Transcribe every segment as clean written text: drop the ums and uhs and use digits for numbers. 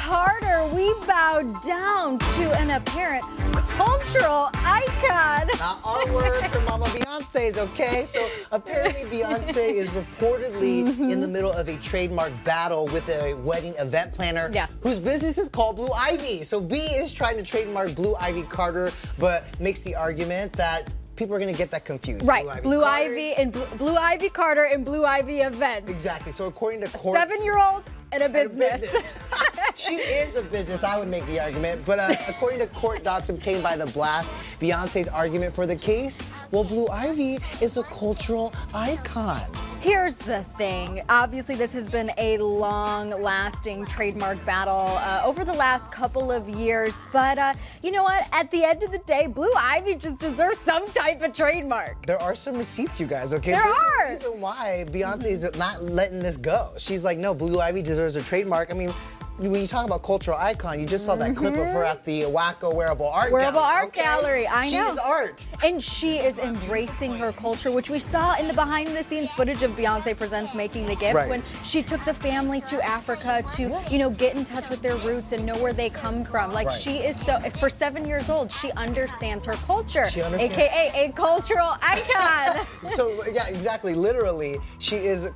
Carter, we bow down to an apparent cultural icon. Not our words, her mama Beyonce's, okay? So apparently Beyonce is reportedly in the middle of a trademark battle with a wedding event planner whose business is called Blue Ivy. So B is trying to trademark Blue Ivy Carter, but makes the argument that people are going to get that confused. Right, Blue Ivy Carter and Blue Ivy events. Exactly. So according to court, 7-year-old and a business. She is a business, I would make the argument. But according to court docs obtained by The Blast, Beyonce's argument for the case, well, Blue Ivy is a cultural icon. Here's the thing. Obviously, this has been a long-lasting trademark battle over the last couple of years. But you know what? At the end of the day, Blue Ivy just deserves some type of trademark. There are some receipts, you guys, okay? There's a reason why Beyonce is not letting this go. She's like, no, Blue Ivy deserves a trademark. I mean, when you talk about cultural icon, you just saw that clip of her at the Wacko Wearable Art Gallery. I know. She's art. And she is embracing her culture, which we saw in the behind-the-scenes footage of Beyonce Presents Making the Gift when she took the family to Africa to, you know, get in touch with their roots and know where they come from. Like, she is so, for 7 years old, she understands her culture, AKA a cultural icon. So, yeah, exactly. Literally, she is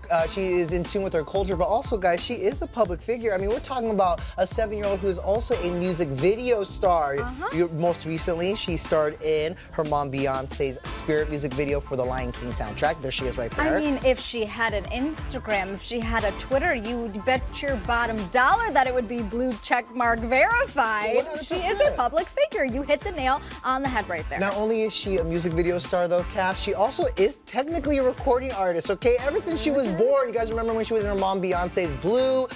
in tune with her culture, but also, guys, she is a public figure. I mean, we're talking about a 7-year-old who is also a music video star. Most recently, she starred in her mom Beyonce's Spirit music video for the Lion King soundtrack. There she is right there. I mean, if she had an Instagram, if she had a Twitter, you would bet your bottom dollar that it would be blue checkmark verified. 100%. She is a public figure. You hit the nail on the head right there. Not only is she a music video star, though, Cass, she also is technically a recording artist, okay? Ever since she was born, you guys remember when she was in her mom Beyonce's Blue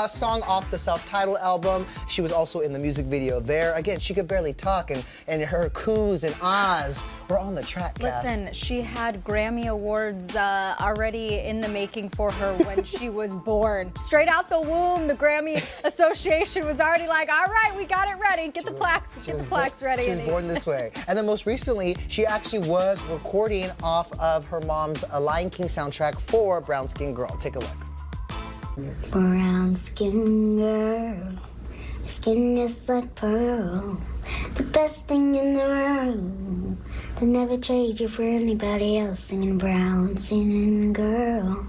song off the self-titled album. She was also in the music video there. Again, she could barely talk, and her coos and ahs were on the track, Cass. Listen, she had Grammy Awards already in the making for her when she was born. Straight out the womb, the Grammy Association was already like, all right, we got it ready. Get the plaques ready. She was born this way. And then most recently, she actually was recording off of her mom's Lion King soundtrack for Brown Skin Girl. Take a look. Brown skin girl, your skin just like pearl, the best thing in the world. They never trade you for anybody else. Singing brown skin girl,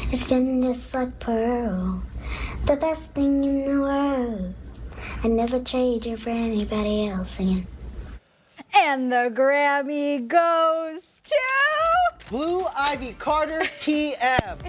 your skin just like pearl, the best thing in the world. I never trade you for anybody else. Singing. And the Grammy goes to Blue Ivy Carter, TM.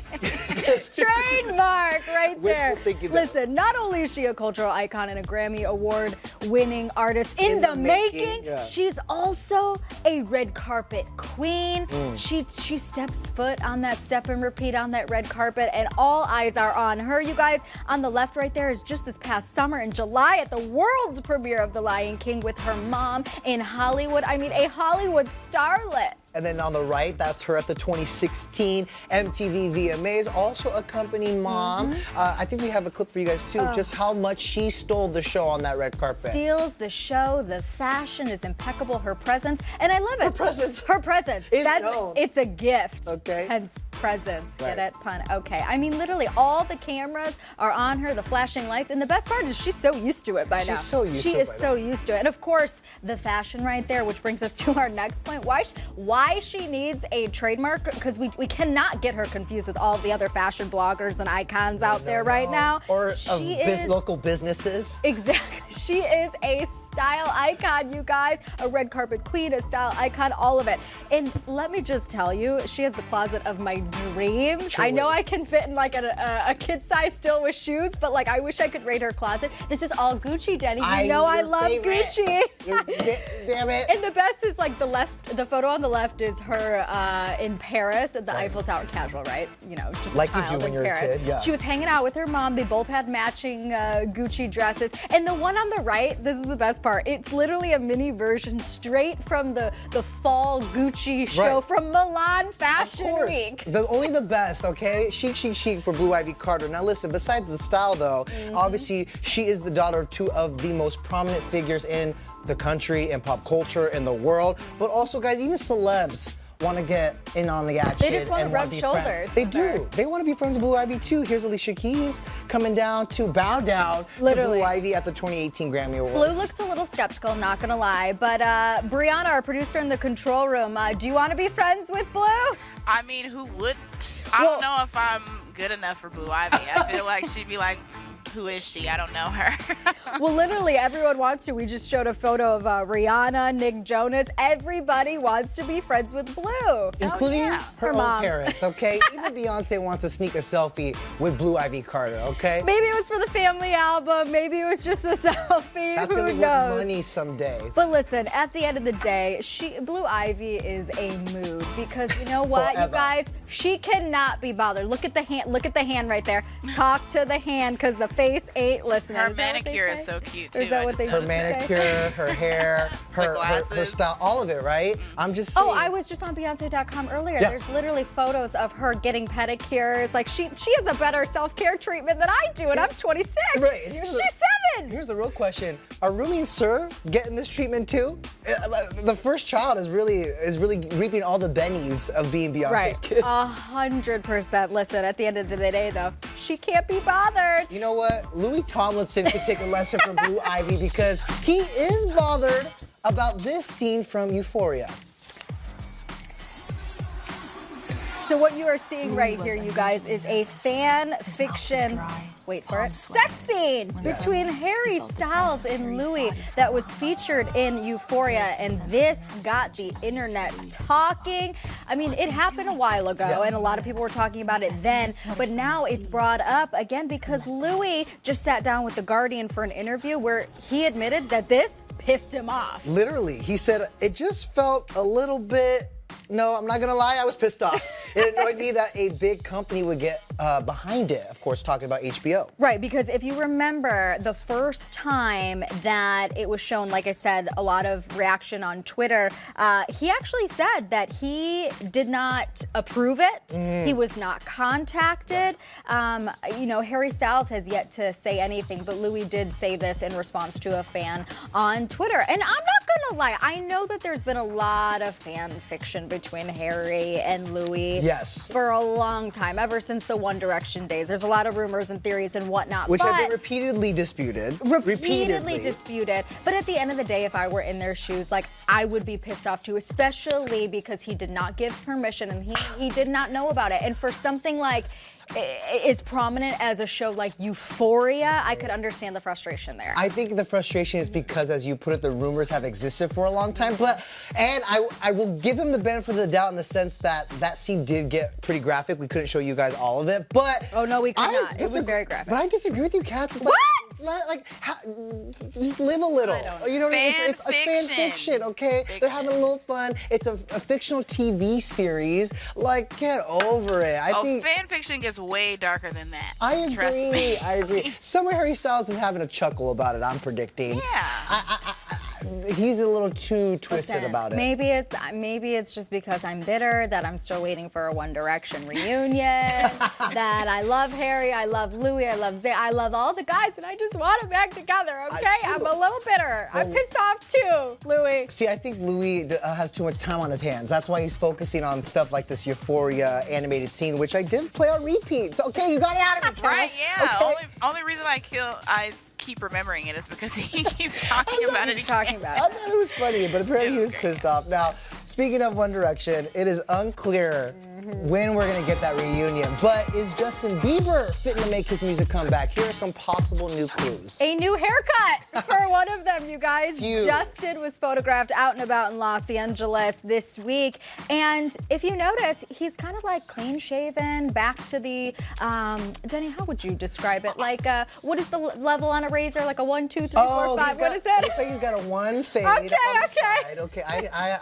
Trademark right there. Wishful thinking. Listen, not only is she a cultural icon and a Grammy Award-winning artist in the making, she's also a red carpet queen. She steps foot on that step and repeat on that red carpet, and all eyes are on her. You guys, on the left right there is just this past summer in July at the world's premiere of The Lion King with her mom in Hollywood. I mean, a Hollywood starlet. And then on the right, that's her at the 2016 MTV VMAs, also accompanying mom. I think we have a clip for you guys too, just how much she stole the show on that red carpet. Steals the show, the fashion is impeccable, her presence, and I love it. Her presence. Known. It's a gift. Okay. Hence presence. Get it? Pun. Okay. I mean, literally, all the cameras are on her, the flashing lights, and the best part is she's so used to it by now. She is so used to it. And of course, the fashion right there, which brings us to our next point. Why she needs a trademark, because we cannot get her confused with all the other fashion bloggers and icons out there right now. Or local businesses. Exactly. She is a style icon, you guys. A red carpet queen, a style icon, all of it. And let me just tell you, she has the closet of my dreams. Truly. I know I can fit in like a kid size still with shoes, but like I wish I could rate her closet. This is all Gucci, Denny. You know I love Gucci. Damn it. And the best is like the photo on the left is her in Paris at the Eiffel Tower, casual, right? You know, just like a you do when you're Paris. a kid, yeah. She was hanging out with her mom. They both had matching Gucci dresses. And the one on the right, this is the best part. It's literally a mini version straight from the fall Gucci show from Milan Fashion Week. Only the best, okay? Chic, chic, chic for Blue Ivy Carter. Now listen, besides the style though, obviously she is the daughter of two of the most prominent figures in the country and pop culture in the world, but also guys, even celebs want to get in on the action. They just want to and wanna rub be shoulders. friends. They do. They want to be friends with Blue Ivy too. Here's Alicia Keys coming down to bow down to Blue Ivy at the 2018 Grammy Awards. Blue looks a little skeptical, not gonna lie. But Brianna, our producer in the control room, do you want to be friends with Blue? I mean, who wouldn't? I don't know if I'm good enough for Blue Ivy. I feel like she'd be like, who is she? I don't know her. Well, literally everyone wants to. We just showed a photo of Rihanna, Nick Jonas. Everybody wants to be friends with Blue. Including her own mom. parents, okay? Even Beyonce wants to sneak a selfie with Blue Ivy Carter, okay? Maybe it was for the family album. Maybe it was just a selfie. That's Who gonna be knows? worth money someday. But listen, at the end of the day, Blue Ivy is a mood because you know what, Forever. you guys, she cannot be bothered. Look at the hand. Look at the hand right there. Talk to the hand because the face ain't listening. Her manicure is so cute too. Is that what they Her manicure, her hair, her style, all of it, right? I'm just saying. Oh, I was just on Beyonce.com earlier. Yeah. There's literally photos of her getting pedicures. Like she has a better self-care treatment than I do, and I'm 26. Right. And She's 7. Here's the real question: are Rumi and Sir getting this treatment too? The first child is really reaping all the bennies of being Beyonce's Right. kid. 100%. Listen, at the end of the day, though, she can't be bothered. You know what? Louis Tomlinson could take a lesson from Blue Ivy because he is bothered about this scene from Euphoria. So what you are seeing right here, you guys, is a fan fiction, wait for it, sex scene between Harry Styles and Louis that was featured in Euphoria, and this got the internet talking. I mean, it happened a while ago, and a lot of people were talking about it then, but now it's brought up again because Louis just sat down with The Guardian for an interview where he admitted that this pissed him off. Literally, he said, it just felt a little bit, no, I'm not gonna lie, I was pissed off. It annoyed me that a big company would get behind it, of course, talking about HBO. Right, because if you remember the first time that it was shown, like I said, a lot of reaction on Twitter, he actually said that he did not approve it. He was not contacted. You know, Harry Styles has yet to say anything, but Louis did say this in response to a fan on Twitter. And I'm not gonna lie, I know that there's been a lot of fan fiction between Harry and Louis for a long time, ever since the One Direction days. There's a lot of rumors and theories and whatnot. Which have been repeatedly disputed. Repeatedly disputed. But at the end of the day, if I were in their shoes, like, I would be pissed off too, especially because he did not give permission and he did not know about it. And for something like as prominent as a show like Euphoria, I could understand the frustration there. I think the frustration is because, as you put it, the rumors have existed for a long time. And I will give him the benefit of the doubt in the sense that that scene did get pretty graphic. We couldn't show you guys all of it, but oh no, we could not. It was very graphic. But I disagree with you, Kat. What? Just live a little. I don't know. You know what I mean? It's Fan fan fiction, okay? They're having a little fun. It's a fictional TV series. Like, get over it. I think fan fiction gets way darker than that. I agree. Trust me. I agree. Somewhere Harry Styles is having a chuckle about it, I'm predicting. Yeah. He's a little too twisted about it. Maybe it's just because I'm bitter that I'm still waiting for a One Direction reunion. That I love Harry, I love Louis, I love Zay, I love all the guys, and I just want them back together. Okay, I'm a little bitter. I'm pissed off too, Louis. See, I think Louis has too much time on his hands. That's why he's focusing on stuff like this Euphoria animated scene, which I did play on repeat. So, okay, you got it out of me, Cass. Right? Yeah. Okay. Only reason I keep remembering it is because he keeps talking about it again. I thought it was funny, but apparently he was pissed off. Now, speaking of One Direction, it is unclear when we're going to get that reunion. But is Justin Bieber fitting to make his music come back? Here are some possible new clues. A new haircut for one of them, you guys. Justin was photographed out and about in Los Angeles this week. And if you notice, he's kind of like clean shaven, back to the, Denny, how would you describe it? Like, what is the level on a razor? Like a 1, 2, 3, 4, 5. What is it? Looks like he's got a one fade Okay, on the side. Okay,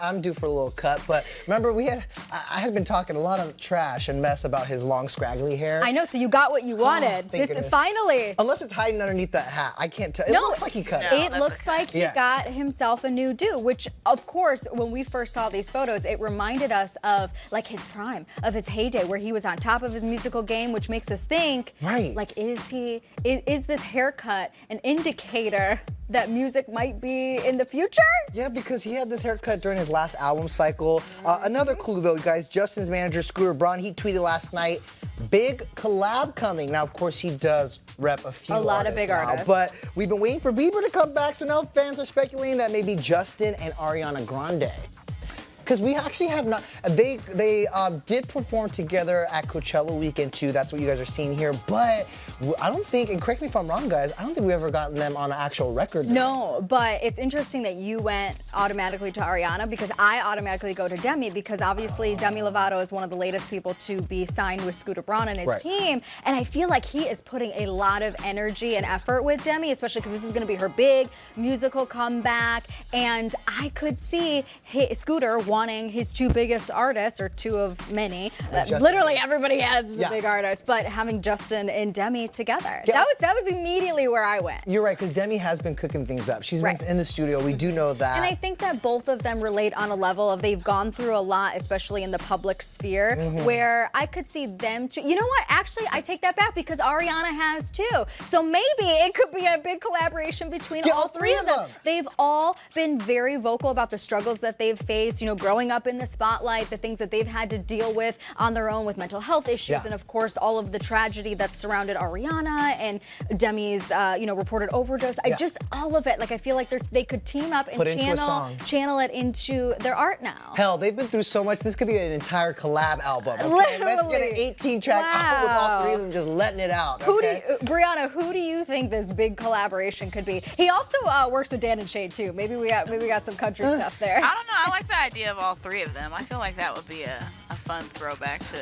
I'm due for a little cut. But remember, I had been talking a lot of trash and mess about his long, scraggly hair. I know, so you got what you wanted. Finally. Unless it's hiding underneath that hat. I can't tell. It looks like he cut it. It looks like he got himself a new do, which, of course, when we first saw these photos, it reminded us of, like, his prime, of his heyday, where he was on top of his musical game, which makes us think, like, is this haircut an indicator that music might be in the future? Yeah, because he had this haircut during his last album cycle. Another clue, though, guys. Justin's manager, Scooter Braun, he tweeted last night, big collab coming. Now, of course, he does rep a lot of big artists. But we've been waiting for Bieber to come back, so now fans are speculating that maybe Justin and Ariana Grande. Because we actually have not, they did perform together at Coachella weekend too. That's what you guys are seeing here. But I don't think, and correct me if I'm wrong, guys, I don't think we've ever gotten them on an actual record. No, but it's interesting that you went automatically to Ariana because I automatically go to Demi because obviously Demi Lovato is one of the latest people to be signed with Scooter Braun and his team. And I feel like he is putting a lot of energy and effort with Demi, especially because this is going to be her big musical comeback. And I could see Scooter wanting his two biggest artists, or two of many. Literally everybody has a big artist, but having Justin and Demi together. Yeah. That was immediately where I went. You're right, because Demi has been cooking things up. She's been in the studio. We do know that. And I think that both of them relate on a level of they've gone through a lot, especially in the public sphere, where I could see them too. You know what? Actually, I take that back because Ariana has too. So maybe it could be a big collaboration between all three of them. They've all been very vocal about the struggles that they've faced, you know, growing up in the spotlight, the things that they've had to deal with on their own with mental health issues, and of course all of the tragedy that's surrounded Ariana and Demi's reported overdose. All of it, like I feel like they could team up and channel it into their art now. Hell, they've been through so much. This could be an entire collab album. Okay? Let's get an 18-track album with all three of them just letting it out. Okay? Brianna, who do you think this big collaboration could be? He also works with Dan and Shay too. Maybe we got some country stuff there. I don't know. I like the idea of all three of them. I feel like that would be a fun throwback to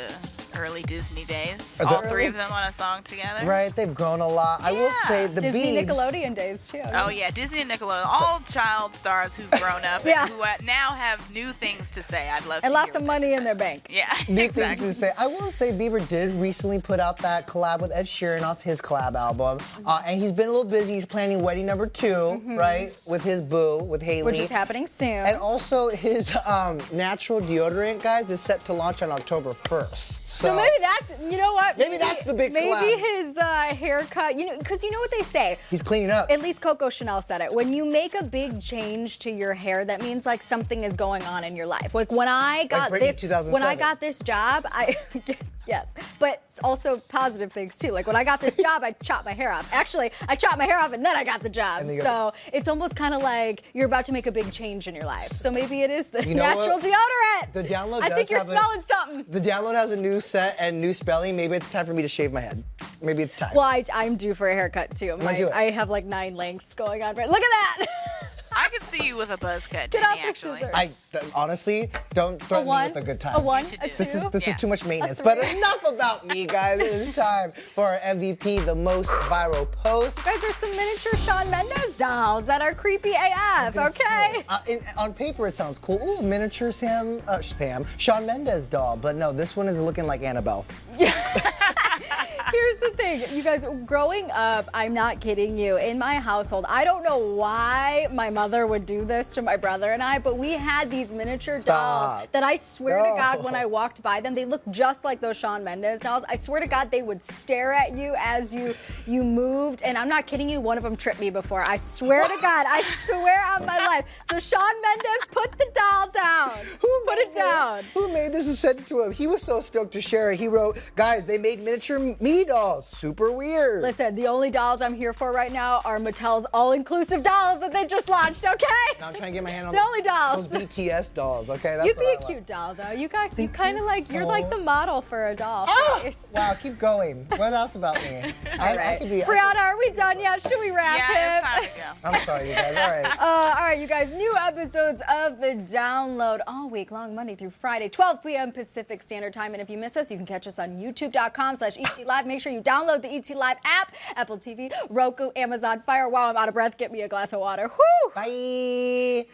early Disney days. All three of them on a song together. Right, they've grown a lot. I will say the Disney Biebs, Nickelodeon days too. Oh yeah, Disney and Nickelodeon, all child stars who've grown up and who now have new things to say. I'd love to and lots of money in their bank. Yeah, new things to say. I will say Bieber did recently put out that collab with Ed Sheeran off his collab album, and he's been a little busy. He's planning wedding number 2, right, with his boo, with Haley, which is happening soon. And also his natural deodorant, guys, is set to launch on October 1st. So maybe that's, you know what? Maybe that's the big collab. Maybe his haircut, because you know what they say. He's cleaning up. At least Coco Chanel said it. When you make a big change to your hair, that means like something is going on in your life. Like when I got this job, yes, but also positive things too. Like when I got this job, I chopped my hair off. Actually, I chopped my hair off and then I got the job. So it's almost kind of like you're about to make a big change in your life. So maybe it is the natural deodorant. The download. I think you're smelling something. The download has a new set and new spelling. Maybe it's time for me to shave my head. Maybe it's time. Well, I'm due for a haircut too. I have like 9 lengths going on. Right. Look at that. I could see you with a buzz cut, Get Danny, out actually. Honestly, don't threaten me with a good time. A 1, a 2. This is too much maintenance. But enough about me, guys. It is time for our MVP, the most viral post. Guys, there's some miniature Shawn Mendes dolls that are creepy AF, okay? On paper, it sounds cool. Ooh, miniature Shawn Mendes doll. But no, this one is looking like Annabelle. Here's the thing, you guys, growing up, I'm not kidding you, in my household, I don't know why my mother would do this to my brother and I, but we had these miniature dolls that I swear to God, when I walked by them, they looked just like those Shawn Mendes dolls. I swear to God, they would stare at you as you moved, and I'm not kidding you, one of them tripped me before. I swear to God, I swear on my life. So Shawn Mendes, put the doll down. Put it down. Who made this and sent it to him? He was so stoked to share it. He wrote, guys, they made miniature me dolls. Super weird. Listen, the only dolls I'm here for right now are Mattel's all-inclusive dolls that they just launched, okay? Now I'm trying to get my hand on the only dolls. Those BTS dolls, okay? That's You'd be a cute doll, though. You kind of like, you're like the model for a doll face. Wow, keep going. What else about me? I could be. Brianna, are we done yet? Should we wrap him? Yeah, it's time to go. I'm sorry, you guys. All right. All right, you guys. New episodes of The Download all week long, Monday through Friday, 12 p.m. Pacific Standard Time. And if you miss us, you can catch us on youtube.com/ET Live. Make sure you download the ET Live app, Apple TV, Roku, Amazon Fire. Wow, I'm out of breath. Get me a glass of water. Woo! Bye.